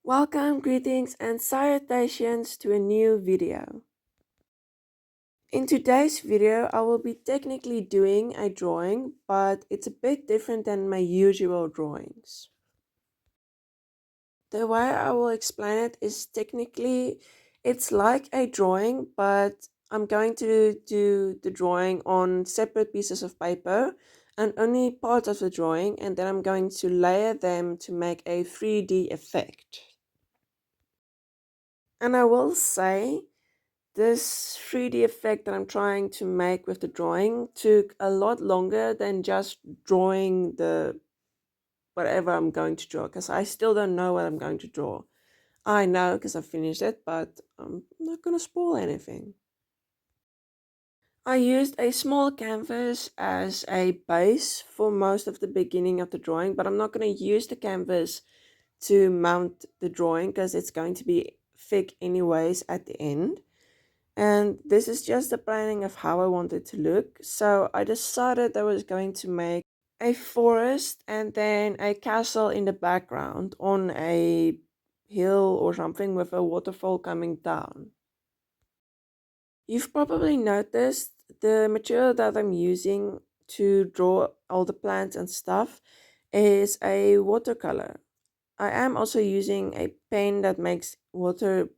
Welcome, greetings, and salutations to a new video. In today's video, I will be technically doing a drawing, but it's a bit different than my usual drawings. The way I will explain it is technically it's like a drawing, but I'm going to do the drawing on separate pieces of paper and only part of the drawing, and then I'm going to layer them to make a 3D effect. And I will say, this 3D effect that I'm trying to make with the drawing took a lot longer than just drawing the whatever I'm going to draw, because I still don't know what I'm going to draw. I know because I finished it, but I'm not going to spoil anything. I used a small canvas as a base for most of the beginning of the drawing, but I'm not going to use the canvas to mount the drawing because it's going to be thick anyways at the end. And this is just the planning of how I want it to look. So I decided I was going to make a forest and then a castle in the background on a hill or something with a waterfall coming down. You've probably noticed the material that I'm using to draw all the plants and stuff is a watercolor. I am also using a pen that makes water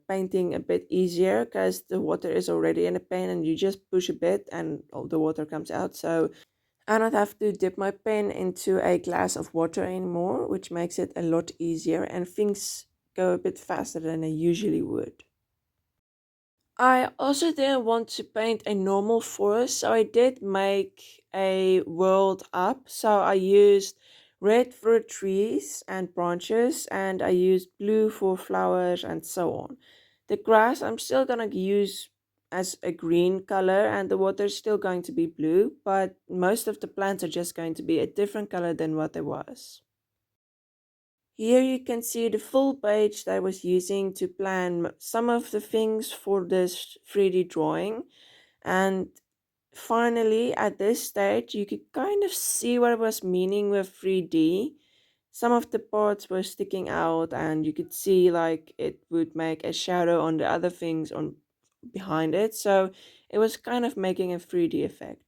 painting a bit easier because the water is already in a pen and you just push a bit and all the water comes out. So I don't have to dip my pen into a glass of water anymore, which makes it a lot easier and things go a bit faster than they usually would. I also didn't want to paint a normal forest, so I did make a world up. So I used red for trees and branches, and I used blue for flowers and so on. The grass I'm still gonna use as a green color, and the water is still going to be blue, but most of the plants are just going to be a different color than what it was. Here you can see the full page that I was using to plan some of the things for this 3D drawing. And finally, at this stage, you could kind of see what I was meaning with 3D. Some of the parts were sticking out and you could see like it would make a shadow on the other things on behind it. So it was kind of making a 3D effect.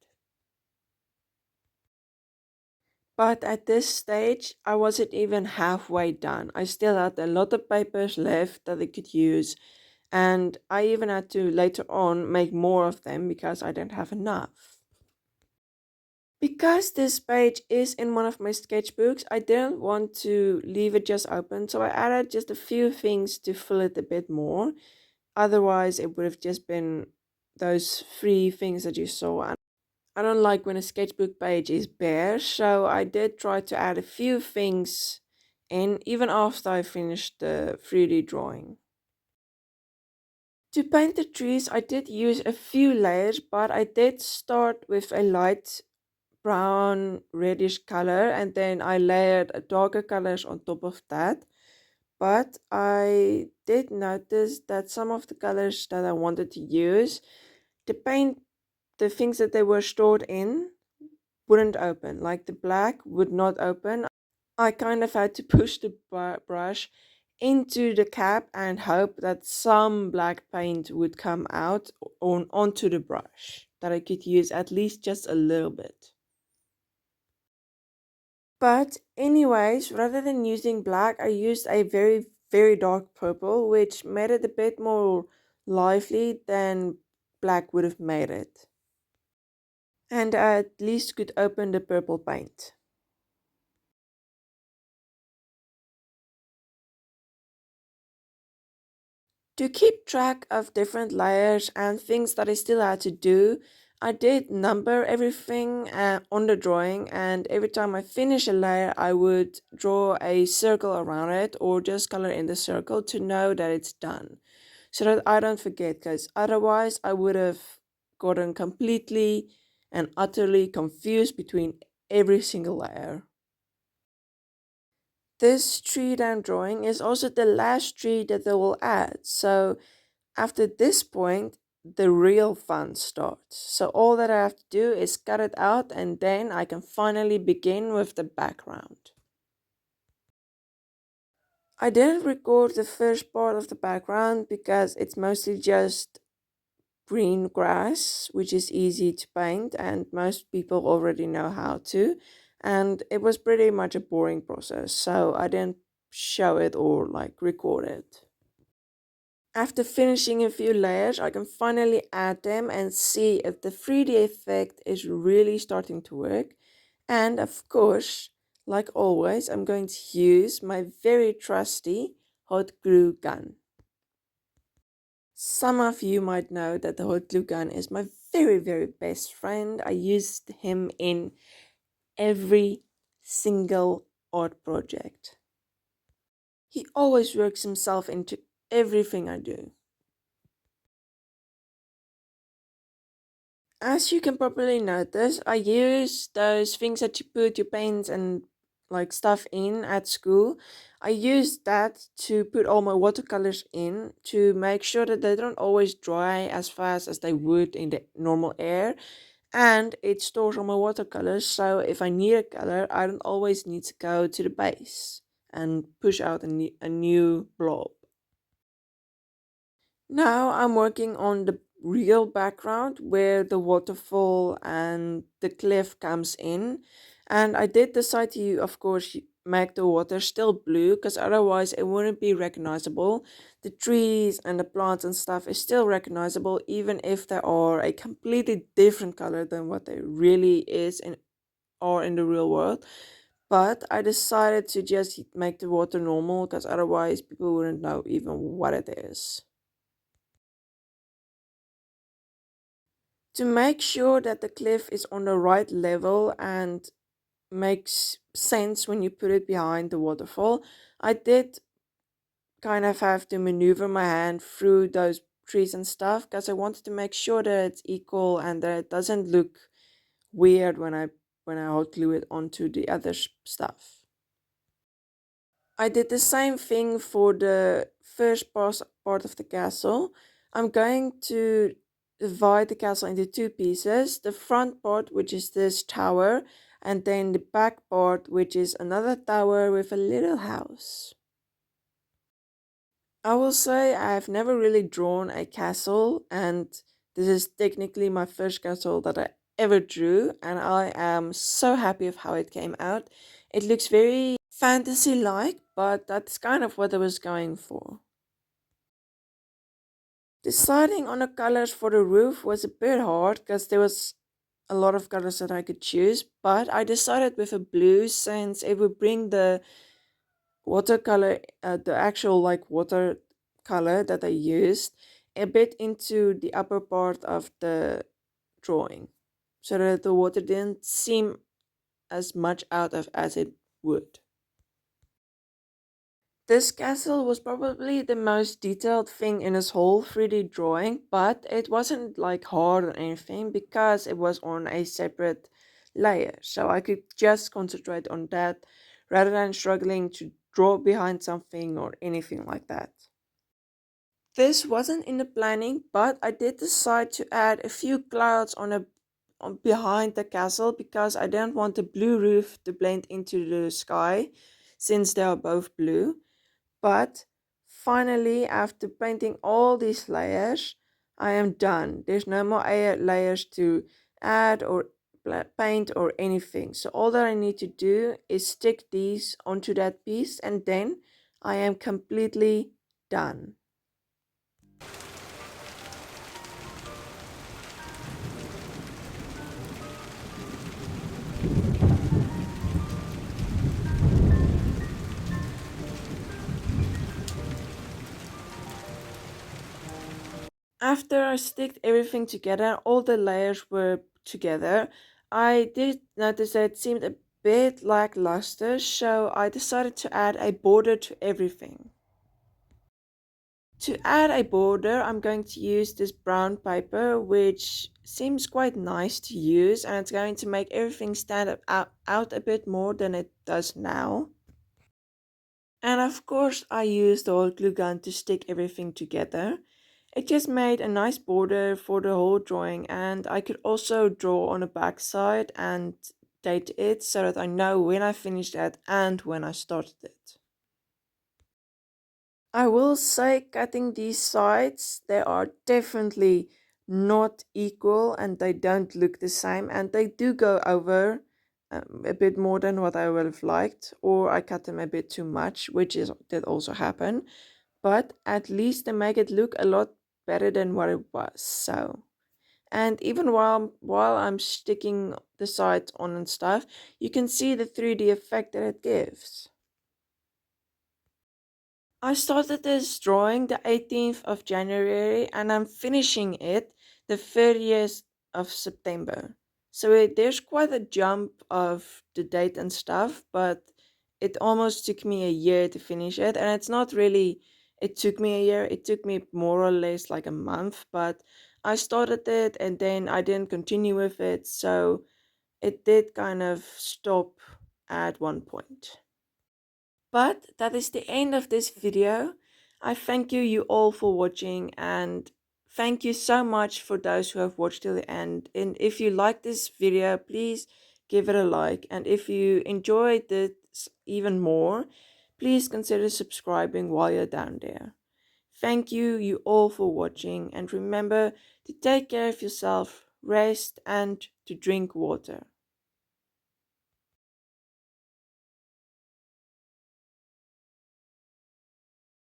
But at this stage, I wasn't even halfway done. I still had a lot of papers left that I could use, and I even had to later on make more of them because I didn't have enough. Because this page is in one of my sketchbooks, I didn't want to leave it just open, so I added just a few things to fill it a bit more. Otherwise, it would have just been those three things that you saw. I don't like when a sketchbook page is bare, so I did try to add a few things in even after I finished the 3D drawing. To paint the trees, I did use a few layers, but I did start with a light brown reddish color and then I layered darker colors on top of that. But I did notice that some of the colors that I wanted to use, the paint, the things that they were stored in, wouldn't open. Like the black would not open. I kind of had to push the brush into the cap and hope that some black paint would come out onto the brush, that I could use at least just a little bit. But anyways, rather than using black, I used a very dark purple, which made it a bit more lively than black would have made it. And I at least could open the purple paint. To keep track of different layers and things that I still had to do, I did number everything on the drawing, and every time I finish a layer I would draw a circle around it or just color in the circle to know that it's done, so that I don't forget, because otherwise I would have gotten completely and utterly confused between every single layer. This tree that I'm drawing is also the last tree that they will add, so after this point, the real fun starts. So all that I have to do is cut it out and then I can finally begin with the background. I didn't record the first part of the background because it's mostly just green grass, which is easy to paint, and most people already know how to. And it was pretty much a boring process, so I didn't show it or like record it. After finishing a few layers, I can finally add them and see if the 3D effect is really starting to work. And of course, like always, I'm going to use my very trusty hot glue gun. Some of you might know that the hot glue gun is my very, very best friend. I used him in every single art project. He always works himself into everything I do. As you can probably notice, I use those things that you put your paints and like stuff in at school. I use that to put all my watercolors in to make sure that they don't always dry as fast as they would in the normal air. And it stores all my watercolors, so if I need a color, I don't always need to go to the base and push out a new blob. Now I'm working on the real background where the waterfall and the cliff comes in. And I did decide to, of course, make the water still blue because otherwise it wouldn't be recognizable. The trees and the plants and stuff is still recognizable even if they are a completely different color than what they really is in or in the real world. But I decided to just make the water normal because otherwise people wouldn't know even what it is. To make sure that the cliff is on the right level and makes sense when you put it behind the waterfall, I did kind of have to maneuver my hand through those trees and stuff because I wanted to make sure that it's equal and that it doesn't look weird when I hot glue it onto the other stuff. I did the same thing for the first part of the castle. I'm going to divide the castle into two pieces. The front part, which is this tower, and then the back part, which is another tower with a little house. I will say I've never really drawn a castle, and this is technically my first castle that I ever drew, and I am so happy with how it came out. It looks very fantasy like, but that's kind of what I was going for. Deciding on the colors for the roof was a bit hard because there was a lot of colors that I could choose, but I decided with a blue since it would bring the watercolor, the actual like water color that I used, a bit into the upper part of the drawing so that the water didn't seem as much out of as it would. This castle was probably the most detailed thing in his whole 3D drawing, but it wasn't like hard or anything because it was on a separate layer, so I could just concentrate on that rather than struggling to draw behind something or anything like that. This wasn't in the planning, but I did decide to add a few clouds on behind the castle because I didn't want the blue roof to blend into the sky since they are both blue. But finally, after painting all these layers, I am done. There's no more layers to add or paint or anything. So all that I need to do is stick these onto that piece and then I am completely done. After I sticked everything together, all the layers were together, I did notice that it seemed a bit lackluster, so I decided to add a border to everything. To add a border, I'm going to use this brown paper, which seems quite nice to use, and it's going to make everything stand out a bit more than it does now. And of course, I used the hot glue gun to stick everything together. It just made a nice border for the whole drawing, and I could also draw on the back side and date it so that I know when I finished that and when I started it. I will say, cutting these sides, they are definitely not equal and they don't look the same, and they do go over a bit more than what I would have liked, or I cut them a bit too much, which is did also happen. But at least they make it look a lot better than what it was. So, and even while I'm sticking the sides on and stuff, you can see the 3D effect that it gives. I started this drawing the 18th of January and I'm finishing it the 30th of September. So there's quite a jump of the date and stuff, but it almost took me a year to finish it. And it's not really, it took me a year, it took me more or less like a month, but I started it and then I didn't continue with it. So it did kind of stop at one point. But that is the end of this video. I thank you all for watching, and thank you so much for those who have watched till the end. And if you like this video, please give it a like. And if you enjoyed it even more, please consider subscribing while you're down there. Thank you all for watching, and remember to take care of yourself, rest, and to drink water.